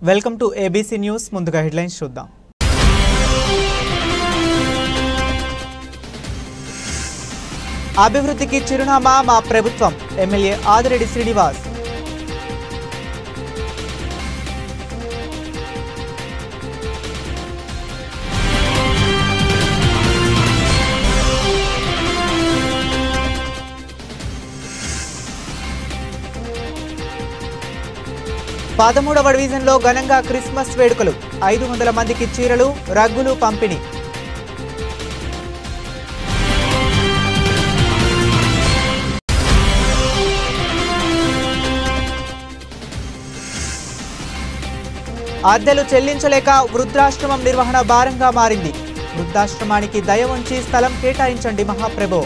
Welcome to ABC news. ముందుగా headlines చూద్దాం. అభివృద్ధికి చిరునామా మా ప్రభుత్వం, ఎమ్మెల్యే ఆదిరెడ్డి శ్రీనివాస్. పదమూడవ డివిజన్లో ఘనంగా క్రిస్మస్ వేడుకలు, 500 మందికి చీరలు, రగ్గులు పంపిణీ. అద్దెలు చెల్లించలేక వృద్ధాశ్రమం నిర్వహణ భారంగా మారింది. వృద్ధాశ్రమానికి దయ ఉంచి స్థలం కేటాయించండి మహాప్రభు.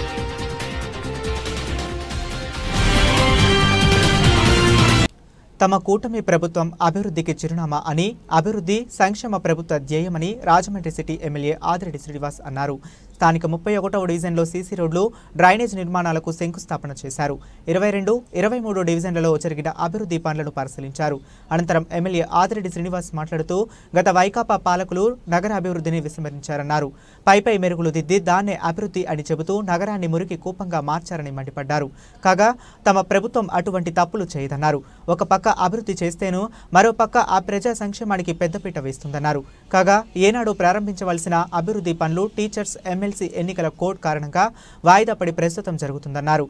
తమ కూటమి ప్రభుత్వం అభివృద్ధికి చిరునామా అని, అభివృద్ధి సంక్షేమ ప్రభుత్వ ధ్యేయమని రాజమండ్రి సిటీ ఎమ్మెల్యే ఆదిరెడ్డి శ్రీనివాస్ అన్నారు. స్థానిక 31వ డివిజన్లో సీసీ రోడ్లు, డ్రైనేజ్ నిర్మాణాలకు శంకుస్థాపన చేశారు. 22, 23 డివిజన్లలో జరిగిన అభివృద్ధి పనులను పరిశీలించారు. అనంతరం ఎమ్మెల్యే ఆదిరెడ్డి శ్రీనివాస్ మాట్లాడుతూ గత వైకాపా పాలకులు నగర అభివృద్ధిని విస్మరించారన్నారు. పైపై మెరుగులు దిద్ది దాన్నే అభివృద్ధి అని చెబుతూ నగరాన్ని మురికి కూపంగా మార్చారని మండిపడ్డారు. కాగా తమ ప్రభుత్వం అటువంటి తప్పులు చేయదన్నారు. ఒక పక్క అభివృద్ధి చేస్తేనూ మరోపక్క ఆ ప్రజా సంక్షేమానికి పెద్దపీట వేస్తుందన్నారు. కాగా ఏనాడు ప్రారంభించవలసిన అభివృద్ధి పనులు టీచర్స్ ఎమ్మెల్సీ ఎన్నికల కోడ్ కారణంగా వాయిదా పడి ప్రస్తుతం జరుగుతుందన్నారు.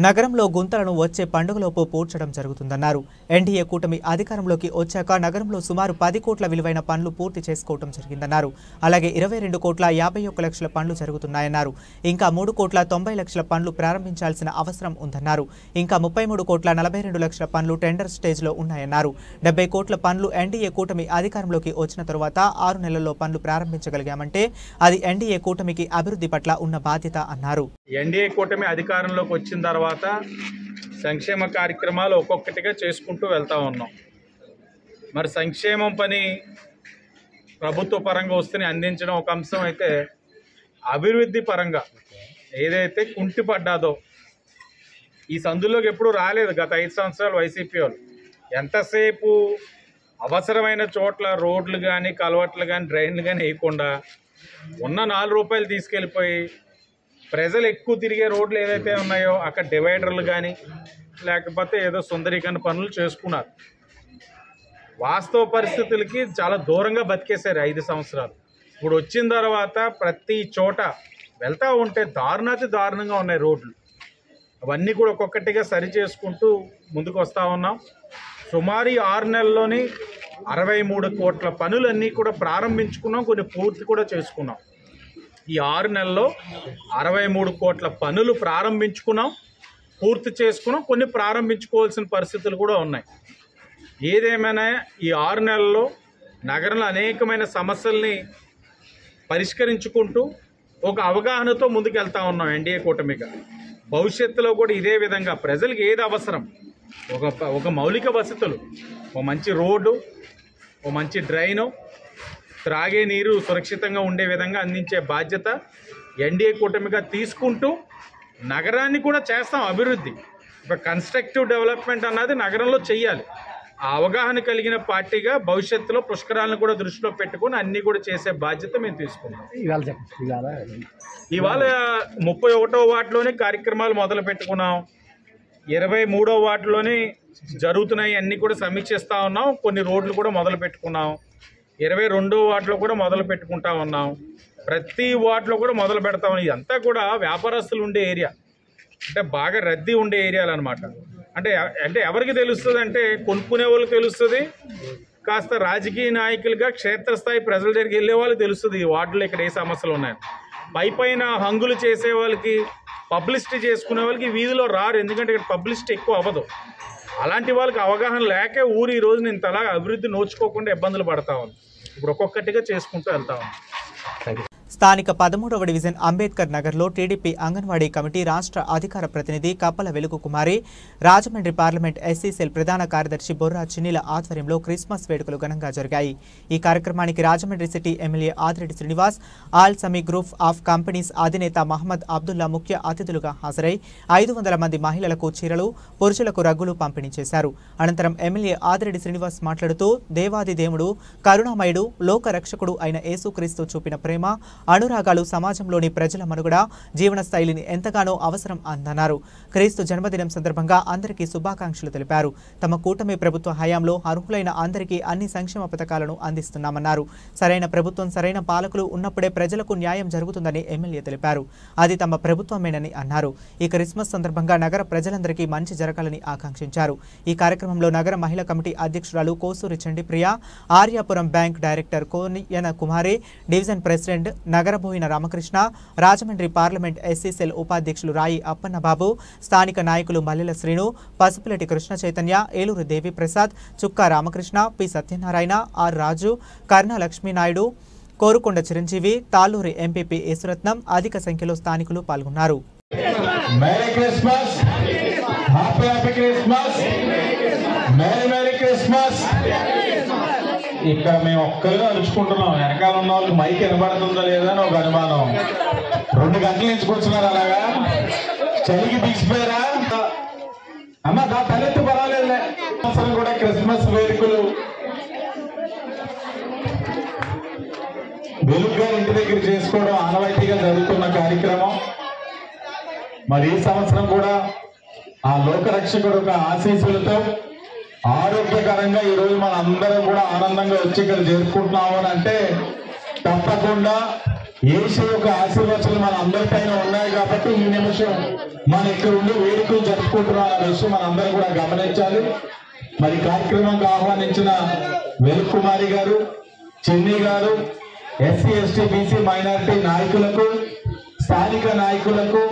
నగరంలో గుంతలను వచ్చే పండుగలోపు పూడ్చడం జరుగుతుందన్నారు. ఎన్డీఏ కూటమి అధికారంలోకి వచ్చాక నగరంలో సుమారు 10 కోట్ల విలువైన పనులు పూర్తి చేసుకోవడం జరిగిందన్నారు. అలాగే 22 కోట్ల 51 లక్షల పనులు జరుగుతున్నాయన్నారు. ఇంకా 3 కోట్ల 90 లక్షల పనులు ప్రారంభించాల్సిన అవసరం ఉందన్నారు. ఇంకా 33 కోట్ల 42 లక్షల పనులు టెండర్ స్టేజ్లో ఉన్నాయన్నారు. 70 కోట్ల పనులు ఎన్డీఏ కూటమి అధికారంలోకి వచ్చిన తరువాత 6 నెలల్లో పనులు ప్రారంభించగలిగామంటే అది ఎన్డీఏ కూటమికి అభివృద్ధి పట్ల ఉన్న బాధ్యత అన్నారు. ఎన్డీఏ కూటమి అధికారంలోకి వచ్చిన తర్వాత సంక్షేమ కార్యక్రమాలు ఒక్కొక్కటిగా చేసుకుంటూ వెళ్తా ఉన్నాం. మరి సంక్షేమం పని ప్రభుత్వ పరంగా వస్తూనే అందించడం ఒక అంశం అయితే, అభివృద్ధి పరంగా ఏదైతే కుంటిపడ్డాదో ఈ సందులోకి ఎప్పుడు రాలేదు. గత 5 సంవత్సరాలు వైసీపీ వాళ్ళు ఎంతసేపు అవసరమైన చోట్ల రోడ్లు కానీ, కలవట్లు కానీ, డ్రైన్లు కానీ వేయకుండా ఉన్న 4 రూపాయలు తీసుకెళ్ళిపోయి ప్రజలు ఎక్కువ తిరిగే రోడ్లు ఏదైతే ఉన్నాయో అక్కడ డివైడర్లు కానీ లేకపోతే ఏదో సుందరీకరణ పనులు చేసుకున్నారు. వాస్తవ పరిస్థితులకి చాలా దూరంగా బతికేశారు 5 సంవత్సరాలు. ఇప్పుడు వచ్చిన తర్వాత ప్రతి చోట వెళ్తూ ఉంటే దారుణాతి దారుణంగా ఉన్నాయి రోడ్లు. అవన్నీ కూడా ఒక్కొక్కటిగా సరి చేసుకుంటూ ముందుకు వస్తూ ఉన్నాం. సుమారు 6 నెలల్లోని 63 కోట్ల పనులన్నీ కూడా ప్రారంభించుకున్నాం, కొన్ని పూర్తి కూడా చేసుకున్నాం. ఈ 6 నెలల్లో 63 కోట్ల పనులు ప్రారంభించుకున్నాం, పూర్తి చేసుకున్నాం, కొన్ని ప్రారంభించుకోవాల్సిన పరిస్థితులు కూడా ఉన్నాయి. ఏదేమైనా ఈ 6 నెలల్లో నగరంలో అనేకమైన సమస్యల్ని పరిష్కరించుకుంటూ ఒక అవగాహనతో ముందుకెళ్తా ఉన్నాం ఎన్డీఏ కూటమిగా. భవిష్యత్తులో కూడా ఇదే విధంగా ప్రజలకు ఏది అవసరం, ఒక మౌలిక వసతులు, ఒక మంచి రోడ్డు, ఒక మంచి డ్రైను, త్రాగే నీరు సురక్షితంగా ఉండే విధంగా అందించే బాధ్యత ఎన్డీఏ కూటమిగా తీసుకుంటూ నగరాన్ని కూడా చేస్తాం అభివృద్ధి. ఒక కన్స్ట్రక్టివ్ డెవలప్మెంట్ అన్నది నగరంలో చెయ్యాలి. ఆ అవగాహన కలిగిన పార్టీగా భవిష్యత్తులో పుష్కరాలను కూడా దృష్టిలో పెట్టుకుని అన్నీ కూడా చేసే బాధ్యత మేము తీసుకున్నాం. ఇవాళ 31వ వార్డులోనే కార్యక్రమాలు మొదలు పెట్టుకున్నాం. 23వ వార్డులోనే జరుగుతున్నాయి, అన్నీ కూడా సమీక్షిస్తూ ఉన్నాం. కొన్ని రోడ్లు కూడా మొదలు పెట్టుకున్నాం. 22వ వార్డులో కూడా మొదలు పెట్టుకుంటా ఉన్నాం. ప్రతి వార్డులో కూడా మొదలు పెడతా ఉన్నాం. ఇదంతా కూడా వ్యాపారస్తులు ఉండే ఏరియా, అంటే బాగా రద్దీ ఉండే ఏరియాలు అనమాట. అంటే ఎవరికి తెలుస్తుంది అంటే కొనుక్కునే వాళ్ళకి తెలుస్తుంది, కాస్త రాజకీయ నాయకులుగా క్షేత్రస్థాయి ప్రజల దగ్గరికి వెళ్ళే వాళ్ళకి తెలుస్తుంది ఈ వార్డులో ఇక్కడ ఏ సమస్యలు ఉన్నాయని. పైన హంగులు చేసే వాళ్ళకి, పబ్లిసిటీ చేసుకునే వాళ్ళకి వీధిలో రారు, ఎందుకంటే ఇక్కడ పబ్లిసిటీ ఎక్కువ అవ్వదు. అలాంటి వాళ్ళకి అవగాహన లేకే ఊరు ఈ రోజు ఇంతలా అభివృద్ధి నోచుకోకుండా ఇబ్బందులు పడతా ఉంది. ఇప్పుడు ఒక్కొక్కటిగా చేసుకుంటూ వెళ్తా ఉంది. స్థానిక 13వ డివిజన్ అంబేద్కర్ నగర్లో టీడీపీ అంగన్వాడీ కమిటీ రాష్ట్ర అధికార ప్రతినిధి కప్పల వెలుగు కుమారి, రాజమండ్రి పార్లమెంట్ ఎస్సీ సెల్ ప్రధాన కార్యదర్శి బొర్రా చిన్నిల ఆధ్వర్యంలో క్రిస్మస్ వేడుకలు ఘనంగా జరిగాయి. ఈ కార్యక్రమానికి Rajahmundry city MLA Adireddy Srinivas, Al Sami group of companies అధినేత మహమ్మద్ అబ్దుల్లా ముఖ్య అతిథులుగా హాజరై 500 మంది మహిళలకు చీరలు, పురుషులకు రగ్గులు పంపిణీ చేశారు. అనంతరం ఎమ్మెల్యే ఆదిరెడ్డి శ్రీనివాస్ మాట్లాడుతూ దేవాది దేవుడు, కరుణామయుడు, లోక రక్షకుడు అయిన యేసుక్రీస్తు చూపిన ప్రేమ, అనురాగాలు సమాజంలోని ప్రజల మనుగడ, జీవన శైలిని ఎంతగానో అవసరం అన్నారు. క్రీస్తు జన్మదినం సందర్భంగా అందరికీ శుభాకాంక్షలు తెలిపారు. తమ కూటమి ప్రభుత్వ హయాంలో అర్హులైన అందరికీ అన్ని సంక్షేమ పథకాలను అందిస్తున్నామన్నారు. సరైన ప్రభుత్వం, సరైన పాలకులు ఉన్నప్పుడే ప్రజలకు న్యాయం జరుగుతుందని ఎమ్మెల్యే తెలిపారు. అది తమ ప్రభుత్వమేనని అన్నారు. ఈ క్రిస్మస్ సందర్భంగా నగర ప్రజలందరికీ మంచి జరగాలని ఆకాంక్షించారు. ఈ కార్యక్రమంలో నగర మహిళా కమిటీ అధ్యక్షురాలు Kosuri Chandipriya, Aryapuram bank director Koniyana Kumari, division president Nagaraboina Ramakrishna, Rajahmundry parliament SC cell ఉపాధ్యక్షులు రాయి అప్పన్నబాబు, స్థానిక నాయకులు Mallela Srinu, Pasupuleti Krishna Chaitanya, Eluru Devi Prasad, Chukka Ramakrishna, P Satyanarayana, R Raju, Karna Lakshminaidu, Korukonda Chiranjeevi, Talluri MPP Yesuratnam అధిక సంఖ్యలో స్థానికులు పాల్గొన్నారు. ఇక్కడ మేము ఒక్కరిగా అరుచుకుంటున్నాం. వెనకాల ఉన్న వాళ్ళకి మైక్ వినబడుతుందో లేదా అని ఒక అనుమానం. 2 గంటలు నుంచి కూర్చున్నారు అలాగా. చలికి బిగిసిపోయారా అమ్మ? తలెత్తు పర్వాలేదులే. కూడా క్రిస్మస్ వేడుకలు వెలుగుగా ఇంటి దగ్గర చేసుకోవడం ఆనవాయితీగా జరుగుతున్న కార్యక్రమం. మరి ఈ సంవత్సరం కూడా ఆ లోకరక్షకుడు ఒక ఆశీస్సులతో ఆరోగ్యకరంగా ఈరోజు మన అందరం కూడా ఆనందంగా వచ్చి ఇక్కడ జరుపుకుంటున్నాము అని అంటే తప్పకుండా యేసు యొక్క ఆశీర్వచనాలు మన అందరిపైన ఉన్నాయి కాబట్టి ఈ నిమిషం మన ఇక్కడ ఉండి వేడుకలు జరుపుకుంటున్నాం అనే విషయం మన అందరం కూడా గమనించాలి. మరి కార్యక్రమంకి ఆహ్వానించిన వెలుగు కుమారి గారు, చిన్ని గారు, ఎస్సీ ఎస్టీ బీసీ మైనారిటీ నాయకులకు, స్థానిక నాయకులకు,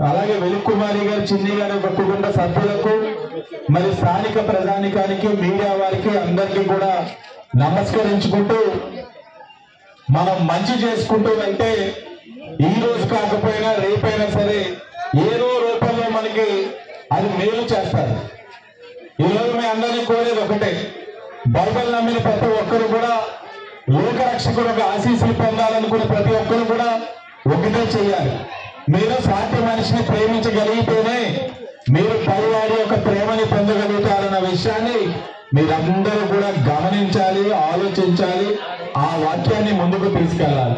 అలాగే వెలుగు కుమారి గారు, చిన్ని గారి యొక్క కుటుంబ సభ్యులకు, మరి స్థానిక ప్రజానికానికి, మీడియా వారికి అందరికీ కూడా నమస్కరించుకుంటూ మనం మంచి చేసుకుంటూ వెళ్తే ఈ రోజు కాకపోయినా రేపైనా సరే ఏదో రూపంలో మనకి అది మేలు చేస్తారు. ఈరోజు మీ అందరినీ కోరేది ఒకటే, బైబిల్ నమ్మిన ప్రతి ఒక్కరు కూడా లోకరక్షకుడు ఒక ఆశీస్సులు పొందాలనుకునే ప్రతి ఒక్కరు కూడా ఒకటే చేయాలి. మీరు సాటి మనిషిని ప్రేమించగలిగితేనే మీరు పైవాడి యొక్క ప్రేమని పొందగలుగుతారన్న విషయాన్ని మీరందరూ కూడా గమనించాలి, ఆలోచించాలి, ఆ వాక్యాన్ని ముందుకు తీసుకెళ్ళాలి.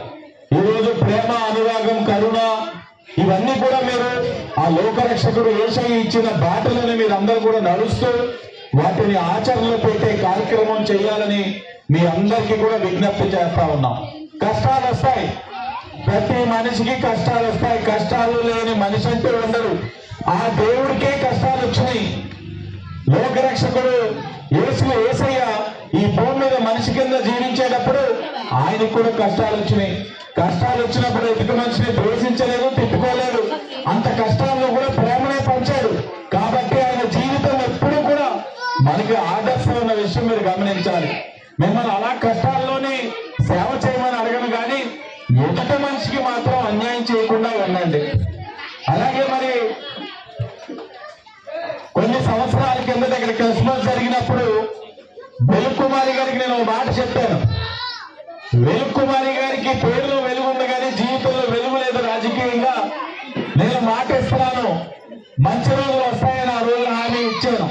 ఈరోజు ప్రేమ, అనురాగం, కరుణ ఇవన్నీ కూడా మీరు ఆ లోకరక్షకుడు యేసయ్య ఇచ్చిన బాటలను మీరందరూ కూడా నడుస్తూ వాటిని ఆచరణలో పెట్టే కార్యక్రమం చేయాలని మీ అందరికీ కూడా విజ్ఞప్తి చేస్తా ఉన్నాం. కష్టాలు వస్తాయి, ప్రతి మనిషికి కష్టాలు వస్తాయి. కష్టాలు లేని మనిషి అంటూ ఉండరు. ఆ దేవుడికే కష్టాలు వచ్చినాయి. లోకరక్షకుడు యేసయ్య ఈ భూమి మీద మనిషి కింద జీవించేటప్పుడు ఆయనకు కూడా కష్టాలు వచ్చినాయి. కష్టాలు వచ్చినప్పుడు ఎదుటి మనిషిని ద్వేషించలేదు, తిట్టుకోలేదు. అంత కష్టాలను కూడా ప్రేమనే పంచాడు. కాబట్టి ఆయన జీవితం ఎప్పుడూ కూడా మనకి ఆదర్శం ఉన్న విషయం మీరు గమనించాలి. మిమ్మల్ని అలా కష్టాల్లోనే సేవ చేయమని అడగను కానీ ఎదుటి మనిషికి మాత్రం అన్యాయం చేయకుండా ఉండండి. అలాగే మరి కొన్ని సంవత్సరాల కిందట ఇక్కడ క్రిస్మస్ జరిగినప్పుడు వెలుగు కుమారి గారికి నేను ఒక మాట చెప్పాను. వెలుగు కుమారి గారికి పేరులో వెలుగు ఉంది కానీ జీవితంలో వెలుగు లేదు. రాజకీయంగా నేను మాట ఇస్తున్నాను, మంచి రోజులు వస్తాయని ఆ రోజు హామీ ఇచ్చాను.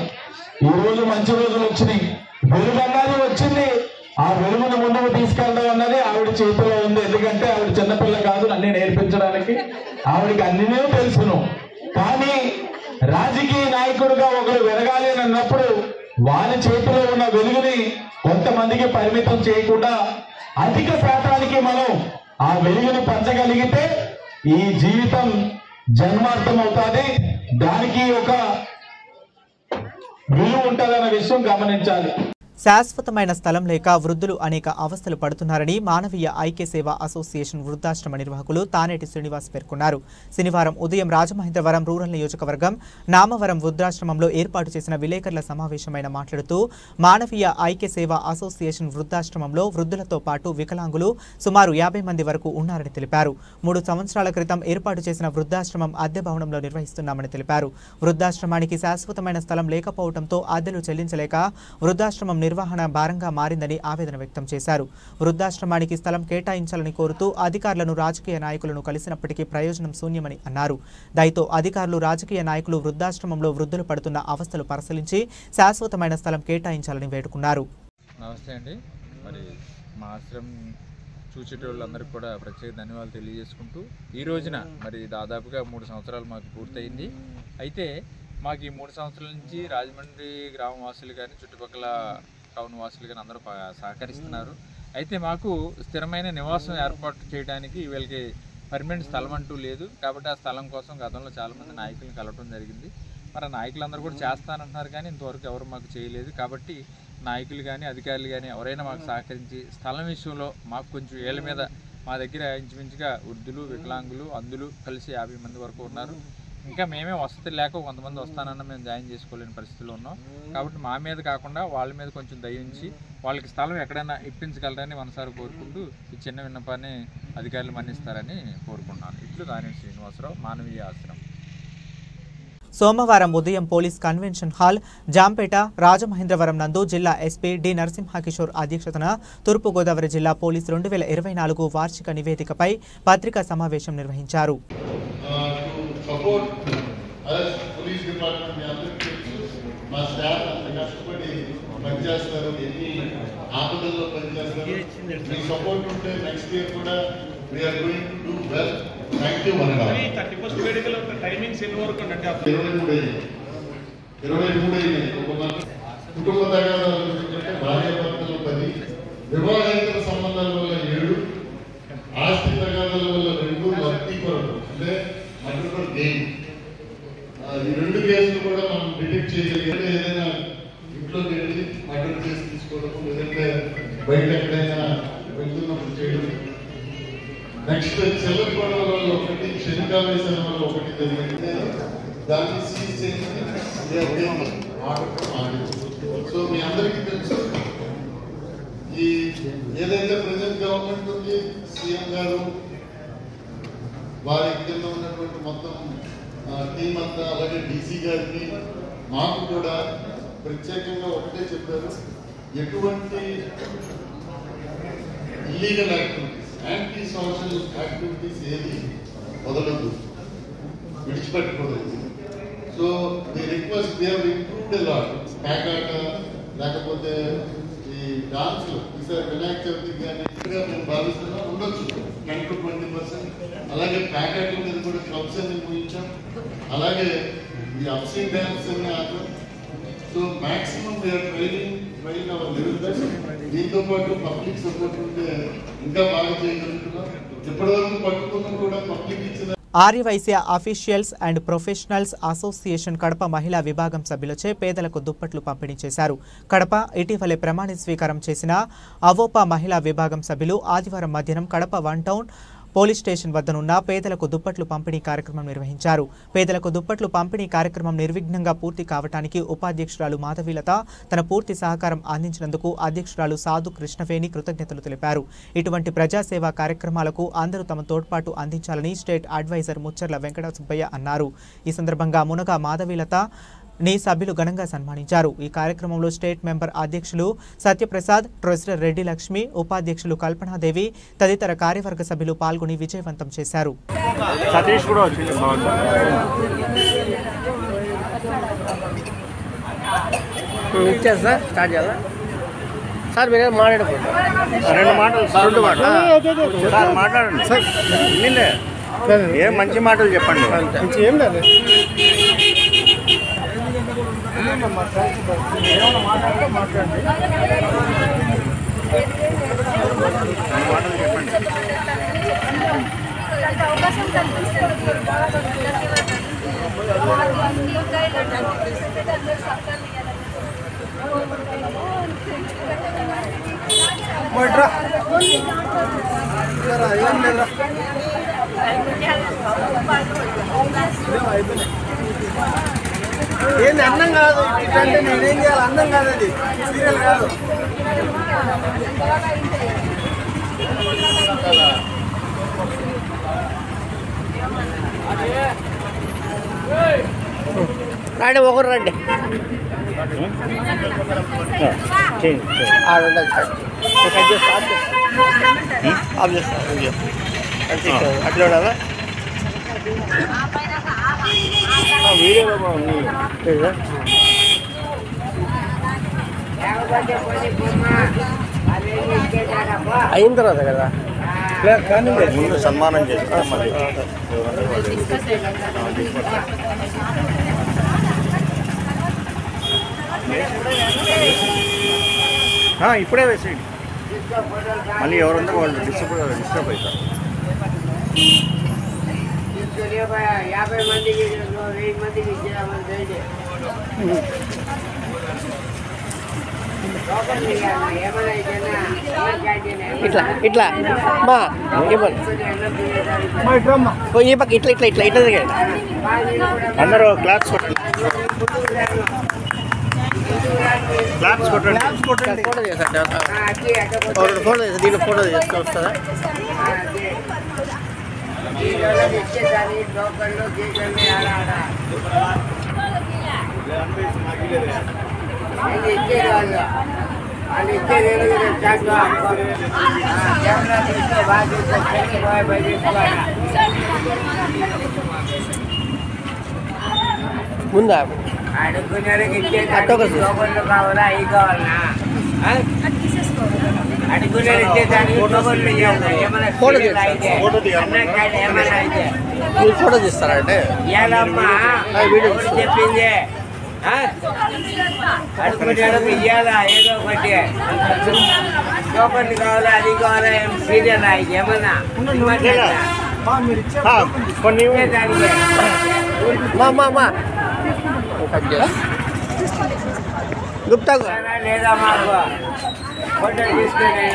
ఈ రోజు మంచి రోజులు వచ్చినాయి. వెలుగు అన్నది వచ్చింది. ఆ వెలుగును ముందుకు తీసుకెళ్ళడం అన్నది ఆవిడ చేతిలో ఉంది. ఎందుకంటే ఆవిడ చిన్నపిల్ల కాదు, అన్ని నేర్పించడానికి ఆవిడకి అన్నీ తెలుసును. కానీ రాజకీయ నాయకుడిగా ఒకరు వెలగాలి అని అన్నప్పుడు వారి చేతిలో ఉన్న వెలుగుని కొంతమందికి పరిమితం చేయకుండా అధిక శాతానికి మనం ఆ వెలుగుని పంచగలిగితే ఈ జీవితం జన్మార్థం అవుతుంది. దానికి ఒక విలువ ఉంటుందన్న విషయం గమనించాలి. శాశ్వతమైన స్థలం లేక వృద్ధులు అనేక అవస్థలు పడుతున్నారని మానవీయ ఐక్య సేవా అసోసియేషన్ వృద్ధాశ్రమ నిర్వాహకులు తానేటి శ్రీనివాస్ పేర్కొన్నారు. శనివారం ఉదయం రాజమహేంద్రవరం రూరల్ నియోజకవర్గం నామవరం వృద్ధాశ్రమంలో ఏర్పాటు చేసిన విలేకరుల సమావేశమైన మాట్లాడుతూ మానవీయ ఐక్య సేవా అసోసియేషన్ వృద్ధాశ్రమంలో వృద్ధులతో పాటు వికలాంగులు సుమారు 50 మంది వరకు ఉన్నారని తెలిపారు. 3 సంవత్సరాల క్రితం ఏర్పాటు చేసిన వృద్ధాశ్రమం అద్దె భవనంలో నిర్వహిస్తున్నామని తెలిపారు. వృద్ధాశ్రమానికి శాశ్వతమైన స్థలం లేకపోవడంతో అద్దెలు చెల్లించలేక వృద్ధాశ్రమం నిర్వహణ భారంగా మారిందని ఆవేదన వ్యక్తం చేశారు. వృద్ధాశ్రమానికి స్థలం కేటాయించాలని కోరుతూ అధికారులను రాజకీయ నాయకులను కలిసినప్పటికీ ప్రయోజనం శూన్యమని అన్నారు. దయతో అధికారులు రాజకీయ నాయకులు వృద్ధాశ్రమంలో వృద్ధులు పడుతున్న అవస్థలు పరిశీలించి శాశ్వతమైన స్థలం కేటాయించాలని వేడుకున్నారు. నమస్తే అండి. మరి మా ఆశ్రమం చూసేటోళ్ళందరికీ కూడా ప్రత్యేక ధన్యవాదాలు తెలియజేసుకుంటూ ఈ రోజున మరి దాదాపుగా 3 సంవత్సరాలు మాకు పూర్తయింది. అయితే మాకు ఈ 3 సంవత్సరాల నుంచి రాజమండ్రి గ్రామ వాసులు కానీ చుట్టుపక్కల టౌన్ వాసులు కానీ అందరూ సహకరిస్తున్నారు. అయితే మాకు స్థిరమైన నివాసం ఏర్పాటు చేయడానికి వీళ్ళకి పర్మనెంట్ స్థలం అంటూ లేదు. కాబట్టి ఆ స్థలం కోసం గతంలో చాలామంది నాయకులను కలవడం జరిగింది. మరి ఆ నాయకులందరూ కూడా చేస్తానంటున్నారు కానీ ఇంతవరకు ఎవరు మాకు చేయలేదు. కాబట్టి నాయకులు కానీ అధికారులు కానీ ఎవరైనా మాకు సహకరించి స్థలం విషయంలో మాకు కొంచెం ఏళ్ళ మీద మా దగ్గర ఇంచుమించుగా వృద్ధులు వికలాంగులు అందులు కలిసి 50 మంది వరకు ఉన్నారు. ఇంకా మేమే వసతి లేక కొంతమంది వస్తానన్నా మేము జాయిన్ చేసుకోలేని పరిస్థితుల్లో ఉన్నాం. కాబట్టి మా మీద కాకుండా వాళ్ళ మీద కొంచెం దయించి వాళ్ళకి స్థలం ఎక్కడైనా ఇప్పించగలరని మనసారి కోరుకుంటూ ఈ చిన్న విన్నపాన్ని అధికారులు మన్నిస్తారని కోరుకుంటున్నాను. ఇట్లు తానేటి శ్రీనివాసరావు, మానవీయ ఆశ్రమం. సోమవారం ఉదయం police convention hall Jampeta Rajamahendravaram నందు జిల్లా ఎస్పీ డి నరసింహకిషోర్ అధ్యక్షతన తూర్పుగోదావరి జిల్లా పోలీస్ 2024 వార్షిక నివేదికపై పత్రికా సమావేశం నిర్వహించారు. We are going to do well. Thank you, Manada. 31st వేడుకల టైమింగ్స్ ఎన్ని వరకు అంటే 23 కుటుంబ తగాదాల గురించి అంటే భార్యాభర్తలు 10, వివాహేతర సంబంధాల వల్ల 7, ఆస్తి తగాదాల వల్ల 2, లబ్ధి కొరకు అంటే మల్టిపుల్ గెయిన్. ఈ 2 కేసులు కూడా మనం డిటెక్ట్ చేయగలిగితే ఏదైనా ఇంట్లోకి వెళ్ళి మర్డర్ చేసి తీసుకోవడం లేదంటే బయట ఎక్కడైనా వెళ్తున్నప్పుడు చేయడం. నెక్స్ట్ చెల్లెల గొడవల వల్ల 1, శనికావేశాల వల్ల 1 జరిగింది. దాన్ని సీజ్ చేసి సో మీ అందరికీ తెలుసు ఈ ఏదైతే ప్రజెంట్ గవర్నమెంట్ ఉంది సీఎం గారు వారి కింద ఉన్నటువంటి మొత్తం టీం అంతా అలాగే డీసీ గారికి మాకు కూడా ప్రత్యేకంగా ఒకటే చెప్పారు, ఎటువంటి illegal activities anti social activities ఏది వదలదు, విడిచిపెట్టకూడదు. So the request they have improved a lot. ప్యాకాట లేకపోతే ఈ డాన్స్లు ఈసారి వినాయక చవితికి కానీ ఇక్కడ మేము భావిస్తున్నాం ఉండొచ్చు 10 to 20%. అలాగే ప్యాకాట్ల మీద కూడా క్లబ్స్ అన్ని ముగించాం. అలాగే ఈ అప్సింగ్ డ్యాన్స్ అన్ని ఆపాం. So maximum we are training our level. దీంతో పాటు పబ్లిక్ సపోర్ట్ ఉంటే ఇంకా బాగా చేయగలుగుతున్నాం. ఇప్పటివరకు పట్టుకున్నా కూడా పబ్లిక్ ఇచ్చిన Aryavysya officials and professionals association Kadapa మహిళా విభాగం సభ్యులచే పేదలకు దుప్పట్లు పంపిణీ చేశారు. కడప ఇటీవలే ప్రమాణ స్వీకారం చేసిన అవోపా మహిళా విభాగం సభ్యులు ఆదివారం మధ్యాహ్నం కడప 1 టౌన్ పోలీస్ స్టేషన్ వద్దనున్న పేదలకు దుప్పట్లు పంపిణీ కార్యక్రమం నిర్వహించారు. పేదలకు దుప్పట్లు పంపిణీ కార్యక్రమం నిర్విఘ్నంగా పూర్తి కావడానికి ఉపాధ్యక్షురాలు మాధవీలత తన పూర్తి సహకారం అందించినందుకు అధ్యక్షురాలు సాధు కృష్ణవేణి కృతజ్ఞతలు తెలిపారు. ఇటువంటి ప్రజాసేవా కార్యక్రమాలకు అందరూ తమ తోడ్పాటు అందించాలని స్టేట్ అడ్వైజర్ ముచ్చర్ల వెంకట సుబ్బయ్య అన్నారు. ఈ సందర్భంగా మునగా మాధవీలత ని సభ్యులు ఘనంగా సన్మానించారు. ఈ కార్యక్రమంలో స్టేట్ మెంబర్ అధ్యక్షులు సత్యప్రసాద్, ట్రెజరర్ రెడ్డి లక్ష్మి, ఉపాధ్యక్షులు కల్పనాదేవి తదితర కార్యవర్గ సభ్యులు పాల్గొని విజయవంతం చేశారు. ఏం మంచి మాటలు చెప్పండి. ఏం లేదు మాట్లాడండి. అవకాశం కల్పిస్తున్నారు. ఏంది అన్నం కాదు ఇట్లంటే నేనేం చేయాలి అన్నం కాదు అది సీరియల్ కాదు రండి ఒకరు రండి అట్లా వీడియోలో అయిన తర్వాత కదా ముందు సన్మానం చేస్తాం ఇప్పుడే వేసేయండి మళ్ళీ ఎవరుందో వాళ్ళు డిస్టర్బ్ అవుతారు 50 మందికి 1000 మందికి ఇచ్చామని ఇట్లా ఇట్లా మా ఈ పక్క ఇట్లా ఇట్లా ఇట్లా ఇట్లా అందరూ క్లాప్స్ కొట్టండి ఫోటో చేస్తాడు ఫోటో చేస్తా దీంట్లో ఫోటో చేస్తే వస్తుందా ఇచ్చేదాన్ని లోకల్లో గీకల్ని ఇచ్చేది వాళ్ళు వాళ్ళు ఇచ్చేది కెమెరా తీస్తే బాగా ముందా అడుగునేళ్ళకి ఇచ్చేది లోకల్లో కావాలా అవి కావాలనా అడుగునేలు ఇచ్చేదాన్ని ఫోటో తీస్తారంటే చెప్పింది అడుగునేళ్ళకి ఇవ్వాలా ఏదో ఒకటి లోపలికి కావాలా అది కావాలా ఏం సీరియల్ ఏమన్నా కొన్ని గుప్తా లేదా మాకు ఫోటో తీసుకుని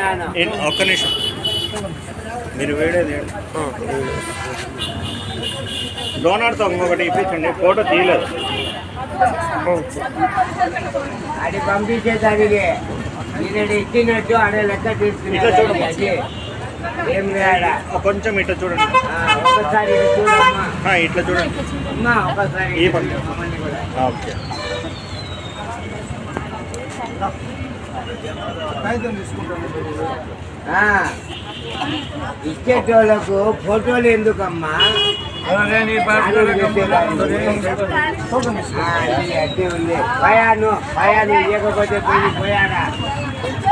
ఒక్క నిమిషం మీరు వేడేది డోనర్తో ఇంకొకటి ఇప్పించండి ఫోటో తీయలేదు అది పంపించేదానికి నేను ఇచ్చినట్టు అదే లెక్క తీసుకుని ఏం లేదా కొంచెం ఇట్లా చూడండి ఒకసారి చూడమ్మా ఇట్లా చూడండి ఒకసారి ఓకే ఇచ్చేటోళ్ళకు ఫోటోలు ఎందుకమ్మా అడ్డే ఉంది భయాను ఇవ్వకపోతే పోయాడా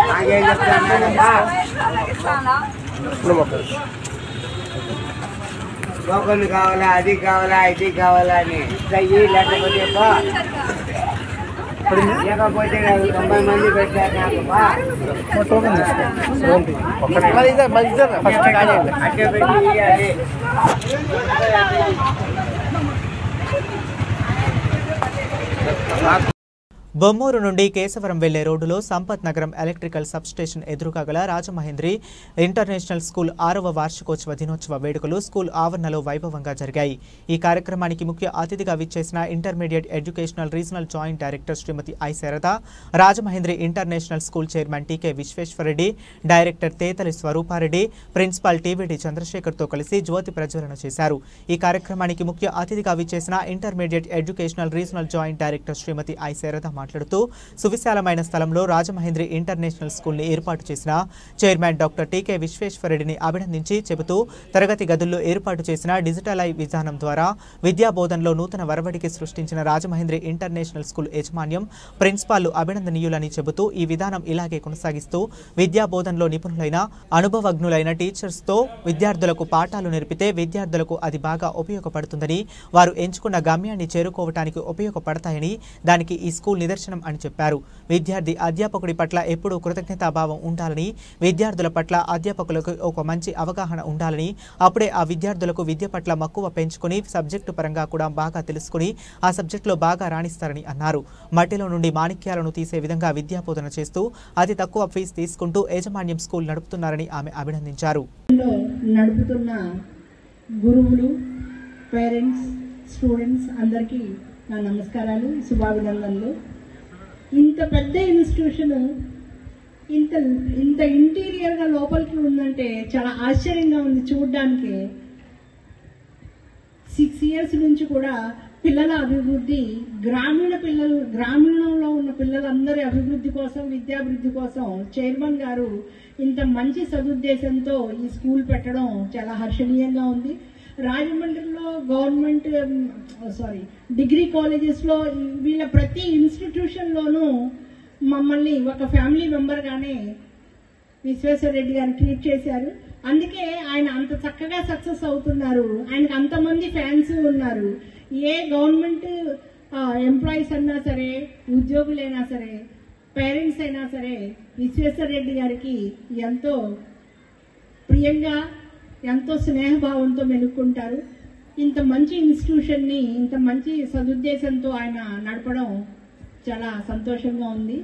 నాకేం చెప్తానమ్మా టోకన్లు కావాలా అది కావాలా ఇది కావాలా అని ఇట్లా లేకపోతే లేకపోతే 90 మంది పెట్టారు నాకు అట్టే పెట్టి ఇవ్వాలి బొమ్మూరు నుండి కేశవరం వెళ్లే రోడ్డులో సంపత్ నగరం ఎలక్ట్రికల్ సబ్స్టేషన్ ఎదురుగా గల రాజమహేంద్రి ఇంటర్నేషనల్ స్కూల్ 6వ వార్షికోత్సవ దినోత్సవ వేడుకలు స్కూల్ ఆవరణలో వైభవంగా జరిగాయి. ఈ కార్యక్రమానికి ముఖ్య అతిథిగా విచ్చేసిన intermediate educational regional joint director Shrimati I Sharada, Rajamahendri international school chairman TK Vishweshwarareddy, director Tetali Swaroopareddy, principal TVD చంద్రశేఖర్తో కలిసి జ్యోతి ప్రజ్వలన చేశారు. ఈ కార్యక్రమానికి ముఖ్య అతిథిగా విచ్చేసిన intermediate educational regional joint director Shrimati I Sharada మాట్లాడుతూ సువిశాలమైన స్థలంలో రాజమహేంద్రి ఇంటర్నేషనల్ స్కూల్ని ఏర్పాటు చేసిన చైర్మన్ డాక్టర్ టీకే విశ్వేశ్వరరెడ్డిని అభినందించి చెబుతూ తరగతి గదుల్లో ఏర్పాటు చేసిన డిజిటలైజ్ విధానం ద్వారా విద్యా బోధనలో నూతన వరవడికి సృష్టించిన రాజమహేంద్రి ఇంటర్నేషనల్ స్కూల్ యాజమాన్యం ప్రిన్సిపాల్లు అభినందనీయులని చెబుతూ ఈ విధానం ఇలాగే కొనసాగిస్తూ విద్యా బోధనలో నిపుణులైన అనుభవజ్ఞులైన టీచర్స్తో విద్యార్థులకు పాఠాలు నేర్పితే విద్యార్థులకు అది బాగా ఉపయోగపడుతుందని, వారు ఎంచుకున్న గమ్యాన్ని చేరుకోవటానికి ఉపయోగపడతాయని, దానికి ఈ స్కూల్ నిదర్శనం అని చెప్పారు. విద్యార్థి అధ్యాపకుడి పట్ల ఎప్పుడూ కృతజ్ఞతాభావం ఉండాలని, విద్యార్థుల పట్ల అధ్యాపకులకు ఒక మంచి అవగాహన ఉండాలని, అప్పుడే ఆ విద్యార్థులకు విద్య పట్ల మక్కువ పెంచుకుని సబ్జెక్టు పరంగా కూడా బాగా తెలుసుకుని ఆ సబ్జెక్టులో బాగా రాణిస్తారని అన్నారు. మట్టిలో నుండి మాణిక్యాలను తీసే విధంగా విద్యాబోధన చేస్తూ అతి తక్కువ ఫీజు తీసుకుంటూ యాజమాన్యం స్కూల్ నడుపుతున్నారని ఆమె అభినందించారు. నడుపుతున్న గురువులు, పేరెంట్స్, స్టూడెంట్స్ అందరికీ నా నమస్కారాలు, శుభాభినందనలు. ఇంత పెద్ద ఇన్స్టిట్యూషన్ ఇంత ఇంటీరియర్గా లోపలికి ఉందంటే చాలా ఆశ్చర్యంగా ఉంది చూడడానికి. 6 years నుంచి కూడా పిల్లల అభివృద్ధి, గ్రామీణంలో ఉన్న పిల్లలందరి అభివృద్ధి కోసం, విద్యాభివృద్ధి కోసం చైర్మన్ గారు ఇంత మంచి సదుద్దేశంతో ఈ స్కూల్ పెట్టడం చాలా హర్షణీయంగా ఉంది. రాజమండ్రిలో డిగ్రీ కాలేజెస్లో వీళ్ళ ప్రతి ఇన్స్టిట్యూషన్లోనూ మమ్మల్ని ఒక ఫ్యామిలీ మెంబర్గానే విశ్వేశ్వర రెడ్డి గారు ట్రీట్ చేశారు. అందుకే ఆయన అంత చక్కగా సక్సెస్ అవుతున్నారు. ఆయనకు అంతమంది ఫ్యాన్స్ ఉన్నారు. ఏ గవర్నమెంట్ ఎంప్లాయీస్ అయినా సరే, ఉద్యోగులైనా సరే, పేరెంట్స్ అయినా సరే విశ్వేశ్వర రెడ్డి గారికి ఎంతో ప్రియంగా, ఎంతో స్నేహభావంతో మెలుక్కుంటారు. ఇంత మంచి ఇన్స్టిట్యూషన్ని ఇంత మంచి సదుద్దేశంతో ఆయన నడపడం చాలా సంతోషంగా ఉంది.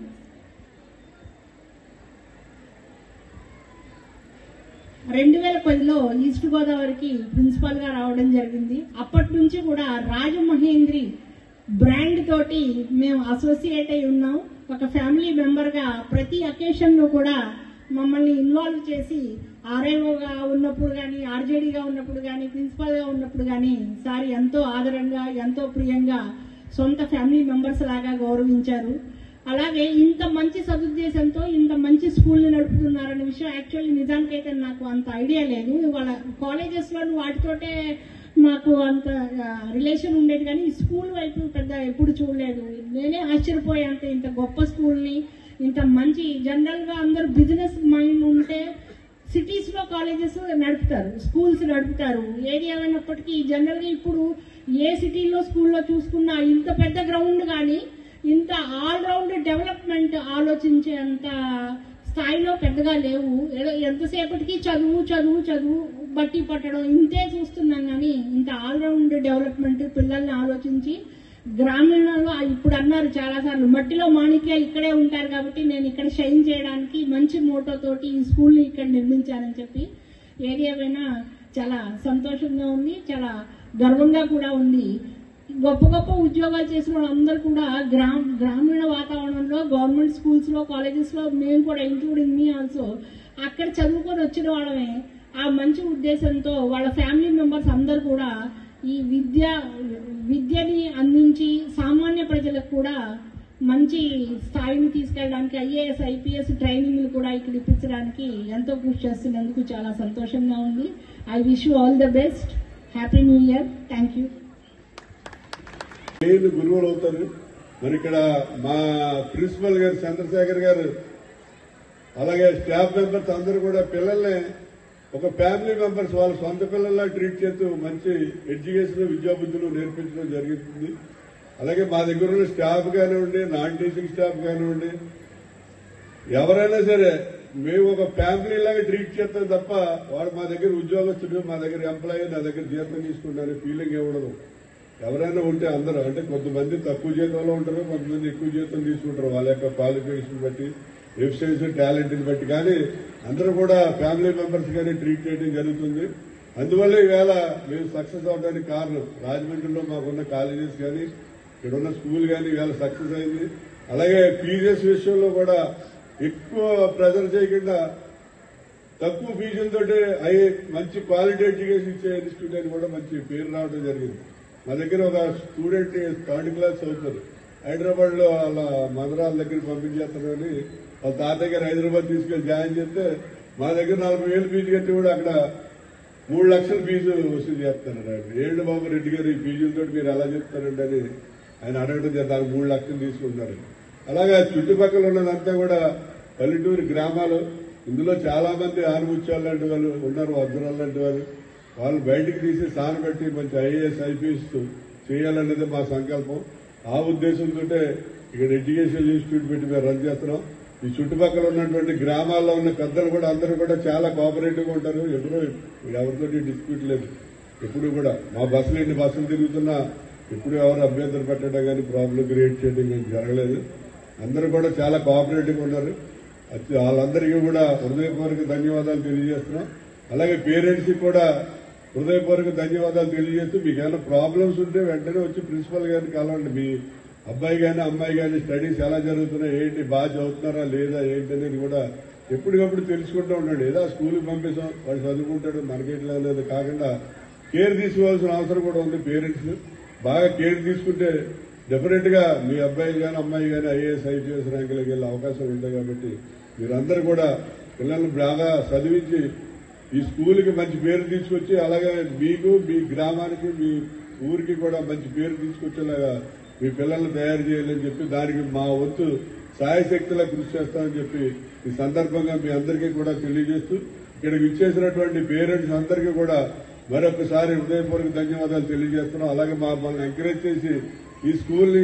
రెండు 2010లో ఈస్ట్ గోదావరికి ప్రిన్సిపాల్గా రావడం జరిగింది. అప్పటి నుంచి కూడా రాజమహేంద్రి బ్రాండ్ తోటి మేము అసోసియేట్ అయి ఉన్నాం. ఒక ఫ్యామిలీ మెంబర్గా ప్రతి అకేషన్లో కూడా మమ్మల్ని ఇన్వాల్వ్ చేసి ఆర్ఐఓగా ఉన్నప్పుడు కానీ, ఆర్జేడీగా ఉన్నప్పుడు కానీ, ప్రిన్సిపాల్గా ఉన్నప్పుడు కానీ సార్ ఎంతో ఆదరంగా, ఎంతో ప్రియంగా సొంత ఫ్యామిలీ మెంబర్స్ లాగా గౌరవించారు. అలాగే ఇంత మంచి సదుద్దేశంతో ఇంత మంచి స్కూల్ని నడుపుతున్నారనే విషయం యాక్చువల్లీ నిజానికైతే నాకు అంత ఐడియా లేదు. వాళ్ళ కాలేజెస్లో వాటితోటే మాకు అంత రిలేషన్ ఉండేది, కానీ ఈ స్కూల్ వైపు పెద్ద ఎప్పుడు చూడలేదు. నేనే ఆశ్చర్యపోయాను, ఇంత గొప్ప స్కూల్ని, ఇంత మంచి, జనరల్గా అందరూ బిజినెస్ మైండ్ ఉంటే సిటీస్లో కాలేజెస్ నడుపుతారు, స్కూల్స్ నడుపుతారు. ఏది ఏమైనప్పటికీ జనరల్గా ఇప్పుడు ఏ సిటీలో స్కూల్లో చూసుకున్నా ఇంత పెద్ద గ్రౌండ్ కానీ, ఇంత ఆల్రౌండ్ డెవలప్మెంట్ ఆలోచించేంత స్థాయిలో పెద్దగా లేవు. ఎంతసేపటికి చదువు చదువు చదువు బట్టి పట్టడం ఇంతే చూస్తున్నాం, కానీ ఇంత ఆల్రౌండ్ డెవలప్మెంట్ పిల్లల్ని ఆలోచించి గ్రామీణంలో ఇప్పుడు అన్నారు చాలాసార్లు మట్టిలో మాణిక్యాలు ఇక్కడే ఉంటారు కాబట్టి నేను ఇక్కడ షైన్ చేయడానికి మంచి మోటోతోటి ఈ స్కూల్ని ఇక్కడ నిర్మించానని చెప్పి ఏరియాపైన చాలా సంతోషంగా ఉంది, చాలా గర్వంగా కూడా ఉంది. గొప్ప గొప్ప ఉద్యోగాలు చేసిన వాళ్ళందరూ కూడా గ్రామీణ వాతావరణంలో గవర్నమెంట్ స్కూల్స్లో, కాలేజెస్లో, మేము కూడా ఇంక్లూడింగ్ మీ ఆల్సో అక్కడ చదువుకొని వచ్చిన వాళ్ళమే. ఆ మంచి ఉద్దేశంతో వాళ్ళ ఫ్యామిలీ మెంబర్స్ అందరూ కూడా ఈ విద్యని అందించి సామాన్య ప్రజలకు కూడా మంచి స్థాయిని తీసుకెళ్ళడానికి ఐఏఎస్, ఐపీఎస్ ట్రైనింగ్లు కూడా ఇక్కడ ఇప్పించడానికి ఎంతో కృషి చేస్తున్నందుకు చాలా సంతోషంగా ఉంది. I wish you all the best. Happy new year. Thank you. గురువులు అవుతారు. మరి ఇక్కడ మా ప్రిన్సిపల్ గారు చంద్రశేఖర్ గారు, అలాగే స్టాఫ్ మెంబర్స్ అందరూ కూడా పిల్లల్ని ఒక ఫ్యామిలీ మెంబర్స్ వాళ్ళ సొంత పిల్లల్లా ట్రీట్ చేస్తూ మంచి ఎడ్యుకేషన్, విద్యాబుద్ధులు నేర్పించడం జరుగుతుంది. అలాగే మా దగ్గర ఉన్న స్టాఫ్ కానివ్వండి, నాన్ టీచింగ్ స్టాఫ్ కానివ్వండి, ఎవరైనా సరే మేము ఒక ఫ్యామిలీ లాగా ట్రీట్ చేస్తాం తప్ప వాడు మా దగ్గర ఉద్యోగస్తుడు, మా దగ్గర ఎంప్లాయీ, నా దగ్గర జీతం తీసుకుంటారనే ఫీలింగ్ ఇవ్వడం. ఎవరైనా ఉంటే అందరూ, అంటే కొంతమంది తక్కువ జీతంలో ఉంటారు, కొంతమంది ఎక్కువ జీతం తీసుకుంటారు వాళ్ళ యొక్క క్వాలిఫికేషన్ బట్టి, ఎఫిషియన్సీ, టాలెంట్ని బట్టి. కానీ అందరూ కూడా ఫ్యామిలీ మెంబర్స్ గానే ట్రీట్ చేయడం జరుగుతుంది. అందువల్ల ఈవేళ మేము సక్సెస్ అవడానికి కారణం రాజమండ్రిలో మాకున్న కాలేజెస్ కానీ, ఇక్కడున్న స్కూల్ కానీ ఈవేళ సక్సెస్ అయింది. అలాగే ఫీజెస్ విషయంలో కూడా ఎక్కువ ప్రెజర్ చేయకుండా తక్కువ ఫీజులతో మంచి క్వాలిటీ ఎడ్యుకేషన్ ఇచ్చే ఇన్స్టిట్యూట్ అని కూడా మంచి పేరు రావడం జరిగింది. మా దగ్గర ఒక స్టూడెంట్ 3rd class అవుతారు, హైదరాబాద్ లో వాళ్ళ మదరాల దగ్గర పంపించేస్తారని వాళ్ళ తాత దగ్గర హైదరాబాద్ తీసుకెళ్లి జాయిన్ చేస్తే మా దగ్గర 40,000 ఫీజు కట్టి కూడా అక్కడ 3 లక్షల ఫీజు వసూలు చేస్తున్నారు. ఏంటి బాబు రెడ్డి గారు ఈ ఫీజులతో మీరు ఎలా చెప్తారండి అని ఆయన అడగడం, దానికి 3 లక్షలు తీసుకుంటారు. అలాగే చుట్టుపక్కల ఉన్నదంతా కూడా పల్లెటూరు గ్రామాలు. ఇందులో చాలా మంది ఆరుముత్యాలు లాంటి వాళ్ళు ఉన్నారు, అర్జునాలు లాంటి వాళ్ళు. వాళ్ళు బయటికి తీసి సానబెట్టి మంచి ఐఏఎస్, ఐపీఎస్ చేయాలన్నది మా సంకల్పం. ఆ ఉద్దేశంతో ఇక్కడ ఎడ్యుకేషన్ ఇన్స్టిట్యూట్ పెట్టి మేము రన్ చేస్తున్నాం. ఈ చుట్టుపక్కల ఉన్నటువంటి గ్రామాల్లో ఉన్న పెద్దలు కూడా అందరూ కూడా చాలా కోఆపరేటివ్గా ఉంటారు. ఎప్పుడూ ఎవరితో డిస్ప్యూట్ లేదు. ఎప్పుడు కూడా మా బస్సులు ఎన్ని బస్సులు తిరుగుతున్నా ఎప్పుడు ఎవరు అభ్యంతరం పెట్టడం కానీ ప్రాబ్లం క్రియేట్ చేయడం కానీ జరగలేదు. అందరూ కూడా చాలా కోఆపరేటివ్గా ఉన్నారు. వాళ్ళందరికీ కూడా హృదయపూర్వక ధన్యవాదాలు తెలియజేస్తున్నాం. అలాగే పేరెంట్స్కి కూడా హృదయపూర్వక ధన్యవాదాలు తెలియజేస్తూ మీకు ఏమైనా ప్రాబ్లమ్స్ ఉంటే వెంటనే వచ్చి ప్రిన్సిపల్ గారిని కలవండి. మీ అబ్బాయి కానీ అమ్మాయి కానీ స్టడీస్ ఎలా జరుగుతున్నాయి, ఏంటి, బాగా చదువుతున్నారా లేదా ఏంటి అనేది కూడా ఎప్పటికప్పుడు తెలుసుకుంటూ ఉండండి. ఏదో స్కూల్కి పంపిస్తాం, వాడు చదువుకుంటాడు, మనకేట్లా అనేది కాకుండా కేర్ తీసుకోవాల్సిన అవసరం కూడా ఉంది. పేరెంట్స్ బాగా కేర్ తీసుకుంటే డెఫినెట్ గా మీ అబ్బాయి కానీ అమ్మాయి కానీ ఐఏఎస్ ఐపీఎస్ ర్యాంకులకు వెళ్ళే అవకాశం ఉంది. కాబట్టి మీరందరూ కూడా పిల్లల్ని బాగా చదివించి ఈ స్కూల్కి మంచి పేరు తీసుకొచ్చి అలాగే మీకు మీ గ్రామానికి మీ ఊరికి కూడా మంచి పేరు తీసుకొచ్చేలాగా మీ పిల్లల్ని తయారు చేయాలని చెప్పి దానికి మా వంతు సాయశక్తిలా కృషి చేస్తామని చెప్పి ఈ సందర్భంగా మీ అందరికీ కూడా తెలియజేస్తూ ఇక్కడికి ఇచ్చేసినటువంటి పేరెంట్స్ అందరికీ కూడా మరొకసారి హృదయపూర్వక ధన్యవాదాలు తెలియజేస్తున్నాం. అలాగే మమ్మల్ని ఎంకరేజ్ చేసి ఈ స్కూల్ని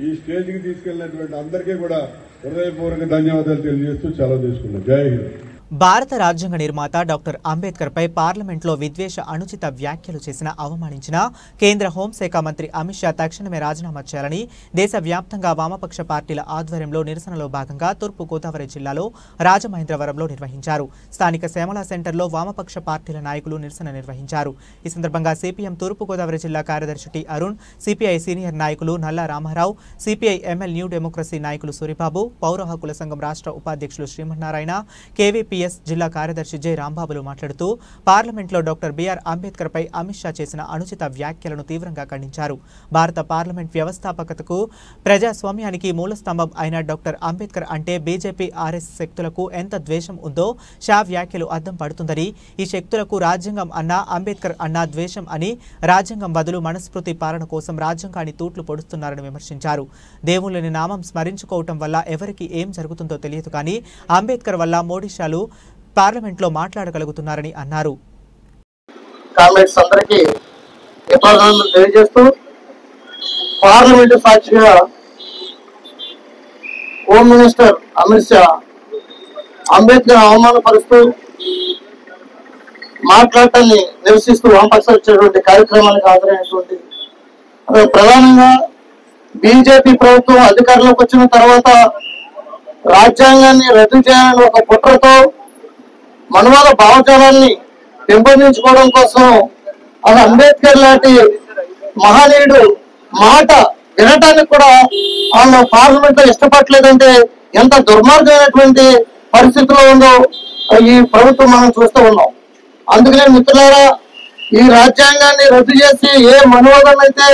ఈ స్టేజ్కి తీసుకెళ్లినటువంటి అందరికీ కూడా హృదయపూర్వక ధన్యవాదాలు తెలియజేస్తూ సెలవు తీసుకున్నాం. జై హింద్. భారత రాజ్యాంగ నిర్మాత డాక్టర్ అంబేద్కర్పై పార్లమెంట్లో విద్వేష అనుచిత వ్యాఖ్యలు చేసిన అవమానించిన కేంద్ర హోంశాఖ మంత్రి అమిత్ షా తక్షణమే రాజీనామా చేయాలని దేశవ్యాప్తంగా వామపక్ష పార్టీల ఆధ్వర్యంలో నిరసనలో భాగంగా తూర్పుగోదావరి జిల్లాలో రాజమహేంద్రవరంలో నిర్వహించారు. స్థానిక శ్యామల సెంటర్లో వామపక్ష పార్టీల నాయకులు నిరసన నిర్వహించారు. ఈ సందర్భంగా సిపిఎం తూర్పుగోదావరి జిల్లా కార్యదర్శి టి అరుణ్, సిపిఐ సీనియర్ నాయకులు Nalla Ramarao, CPI ML new democracy నాయకులు సూరిబాబు, పౌర హక్కుల సంఘం రాష్ట్ర ఉపాధ్యక్షులు శ్రీమన్నారాయణ, కేవీపీఎస్ జిల్లా కార్యదర్శి జె రాంబాబులు మాట్లాడుతూ పార్లమెంట్లో డాక్టర్ బిఆర్ అంబేద్కర్ పై అమిత్ షా చేసిన అనుచిత వ్యాఖ్యలను తీవ్రంగా ఖండించారు. భారత పార్లమెంట్ వ్యవస్థాపకతకు ప్రజాస్వామ్యానికి మూలస్తంభం అయిన డాక్టర్ అంబేద్కర్ అంటే బీజేపీ ఆర్ఎస్ శక్తులకు ఎంత ద్వేషం ఉందో షా వ్యాఖ్యలు అద్దం పడుతుందని, ఈ శక్తులకు రాజ్యాంగం అన్నా అంబేద్కర్ అన్నా ద్వేషం అని, రాజ్యాంగం బదులు మనస్మృతి పాలన కోసం రాజ్యాంగాన్ని తూట్లు పొడుస్తున్నారని విమర్శించారు. దేవుళ్ళని నామం స్మరించుకోవటం వల్ల ఎవరికి ఏం జరుగుతుందో తెలియదు కానీ అంబేద్కర్ వల్ల మోడీ షాలు పార్లమెంట్లో మాట్లాడగలుగుతున్నారని అన్నారు. కామ్రేడ్స్ అందరికీ తెలియజేస్తూ పార్లమెంటు సాక్షిగా హోమ్ మినిస్టర్ అమిత్ షా అంబేద్కర్ అవమానపరుస్తూ మాట్లాడటాన్ని నిరసిస్తూ వామపక్షాలు ఇచ్చేటువంటి కార్యక్రమానికి హాజరైనటువంటి ప్రధానంగా బీజేపీ ప్రభుత్వం అధికారంలోకి వచ్చిన తర్వాత రాజ్యాంగాన్ని రద్దు చేయాలని ఒక కుట్రతో మనవాద భావజాలాన్ని పెంపొందించుకోవడం కోసం అది అంబేద్కర్ లాంటి మహనీయుడు మాట వినటానికి కూడా వాళ్ళు పార్లమెంట్ లో ఇష్టపడలేదంటే ఎంత దుర్మార్గమైనటువంటి పరిస్థితిలో ఉందో ఈ ప్రభుత్వం మనం చూస్తూ ఉన్నాం. అందుకనే మిత్రులారా, ఈ రాజ్యాంగాన్ని రద్దు చేసి ఏ మనోదం అయితే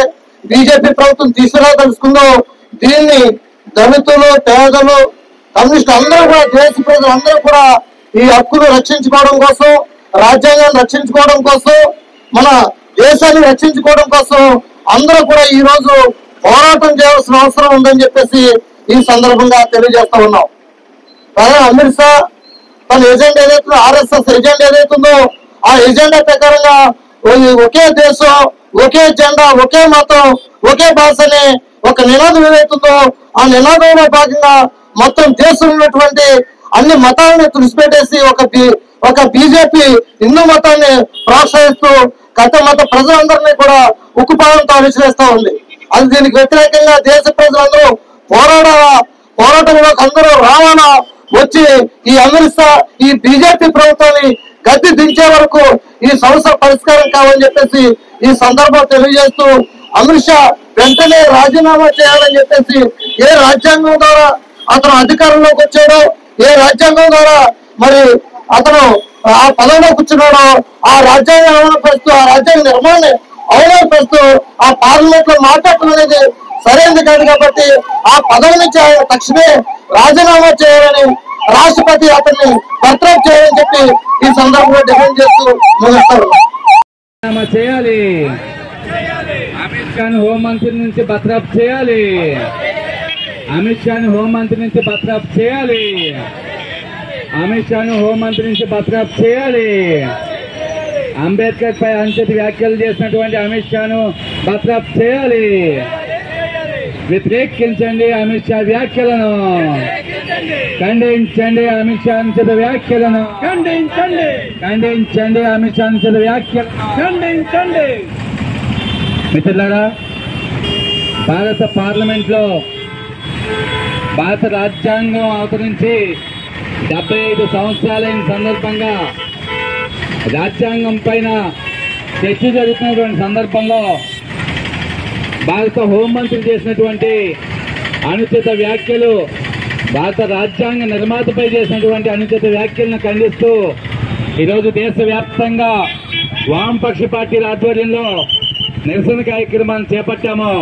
బీజేపీ ప్రభుత్వం తీసుకురాదలుచుకుందో దీన్ని దళితులు, పేదలు, కమ్యూనిస్టులు అందరూ కూడా, దేశ ప్రజలు అందరూ కూడా ఈ హక్కును రక్షించుకోవడం కోసం, రాజ్యాంగాన్ని రక్షించుకోవడం కోసం, మన దేశాన్ని రక్షించుకోవడం కోసం అందరూ కూడా ఈ రోజు పోరాటం చేయాల్సిన అవసరం ఉందని చెప్పేసి ఈ సందర్భంగా తెలియజేస్తా ఉన్నాం. ప్రధాని అమిత్ షా తన ఎజెండా ఏదైతుందో, ఆర్ఎస్ఎస్ ఎజెండా ఏదైతుందో ఆ ఎజెండా ప్రకారంగా ఒకే దేశం, ఒకే జెండా, ఒకే మతం, ఒకే భాష అనే ఒక నినాదం ఏదైతుందో ఆ నినాదంలో భాగంగా మొత్తం దేశంలో ఉన్నటువంటి అన్ని మతాలను తుడిచిపెట్టేసి ఒక బీజేపీ హిందూ మతాన్ని ప్రోత్సహిస్తూ గత మత ప్రజలందరినీ కూడా ఉక్కుపాదంతో అణిచివేస్తా ఉంది. అది దీనికి వ్యతిరేకంగా దేశ ప్రజలందరూ పోరాటంలోకి అందరూ రావాలా వచ్చి ఈ అమిత్ షా ఈ బీజేపీ ప్రభుత్వాన్ని గద్దె దించే వరకు ఈ సమస్య పరిష్కారం కావాలని చెప్పేసి ఈ సందర్భం తెలియజేస్తూ అమిత్ షా వెంటనే రాజీనామా చేయాలని చెప్పేసి ఏ రాజ్యాంగం ద్వారా అతను అధికారంలోకి వచ్చాడో, ఏ రాజ్యాంగం ద్వారా మరి అతను ఆ పదవిలో కూర్చున్నాడో ఆ రాజ్యాంగం అవమానపరుస్తూ, ఆ రాజ్యాంగ నిర్మాణాన్ని అవమానపరుస్తూ ఆ పార్లమెంట్ లో మాట్లాడటం అనేది సరైనది కాదు. కాబట్టి ఆ పదవి నుంచి ఆయన తక్షణమే రాజీనామా చేయాలని, రాష్ట్రపతి అతన్ని బర్తరఫ్ చేయాలని చెప్పి ఈ సందర్భంలో డిమాండ్ చేస్తూ ముగిస్తారు. చేయాలి, అమిత్ షాని హోంమంత్రి నుంచి బర్తరఫ్ చేయాలి, అమిత్ షాని హోంమంత్రి నుంచి బర్తరఫ్ చేయాలి, అమిత్ షాను హోంమంత్రి నుంచి బర్తరఫ్ చేయాలి. అంబేద్కర్ పై అనుచిత వ్యాఖ్యలు చేసినటువంటి అమిత్ షాను బర్తరఫ్ చేయాలి. వ్యతిరేకించండి అమిత్ షా వ్యాఖ్యలను, ఖండించండి అమిత్ షా అనుచిత వ్యాఖ్యలను, ఖండించండి అమిత్ షా అనుచిత వ్యాఖ్యలను ఖండించండి. మిత్రులారా, భారత పార్లమెంట్ లో భారత రాజ్యాంగం అవతరించి 75 సంవత్సరాలైన సందర్భంగా రాజ్యాంగం పైన చర్చ జరుగుతున్నటువంటి సందర్భంలో భారత హోంమంత్రి చేసినటువంటి అనుచిత వ్యాఖ్యలు, భారత రాజ్యాంగ నిర్మాతపై చేసినటువంటి అనుచిత వ్యాఖ్యలను ఖండిస్తూ ఈరోజు దేశవ్యాప్తంగా వామపక్ష పార్టీల ఆధ్వర్యంలో నిరసన కార్యక్రమాన్ని చేపట్టాము.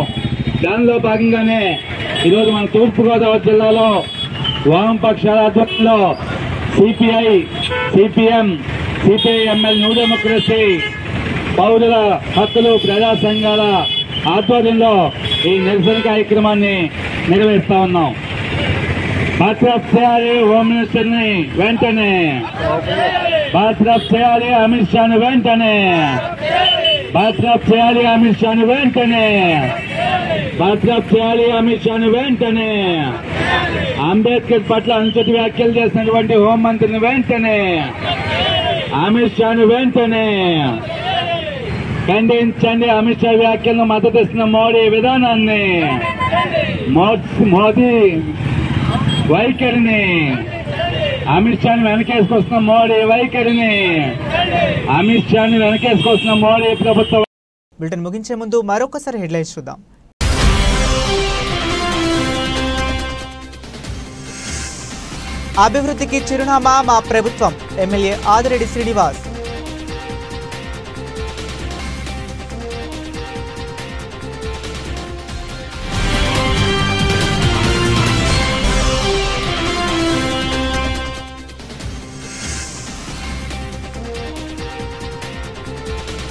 దానిలో భాగంగానే ఈరోజు మన తూర్పుగోదావరి జిల్లాలో వామపక్షాల ఆధ్వర్యంలో CPI, CPM, CPIML, new democracy, పౌరుల హక్కులు ప్రజా సంఘాల ఆధ్వర్యంలో ఈ నిరసన కార్యక్రమాన్ని నిర్వహిస్తా ఉన్నాం. బర్తరఫ్ చేయాలి హోమ్ మినిస్టర్ని వెంటనే, బర్తరఫ్ చేయాలి అమిత్ షాను వెంటనే, బర్తరఫ్ చేయాలి అమిత్ షాను వెంటనే, బర్తరఫ్ చేయాలి అమిత్ షాను వెంటనే, అంబేద్కర్ పట్ల అనుచిత వ్యాఖ్యలు చేసినటువంటి హోంమంత్రిని వెంటనే, అమిత్ షాను వెంటనే ఖండించండి. అమిత్ షా వ్యాఖ్యలను మద్దతిస్తున్న మోడీ విధానాన్ని, మోదీ వైఖరిని, అమిత్ షాని వెనకేసుకొస్తున్న మోడీ వైఖరిని, అమిత్ షాని వెనకేసుకొస్తున్న మోడీ ప్రభుత్వం. బులెటిన్ ముగించే ముందు మరొకసారి హెడ్లైన్స్ చూద్దాం. అభివృద్ధికి చిరునామా మా ప్రభుత్వం, ఎమ్మెల్యే ఆదిరెడ్డి శ్రీనివాస్.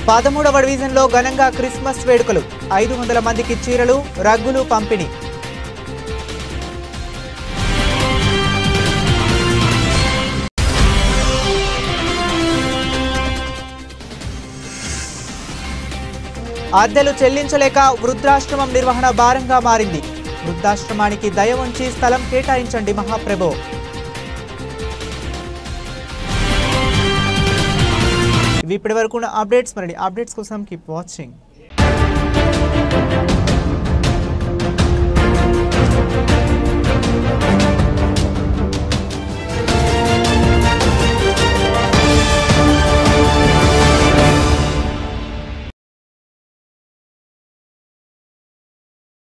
పదమూడవ డివిజన్లో ఘనంగా క్రిస్మస్ వేడుకలు, 500 మందికి చీరలు, రగ్గులు పంపిణీ. అద్దెలు చెల్లించలేక వృద్ధాశ్రమం నిర్వహణ భారంగా మారింది. వృద్ధాశ్రమానికి దయ ఉంచి స్థలం కేటాయించండి మహాప్రభు. ఇవి ఇప్పటి వరకు అప్డేట్స్. మరి అప్డేట్స్ కోసం కీప్ వాచింగ్.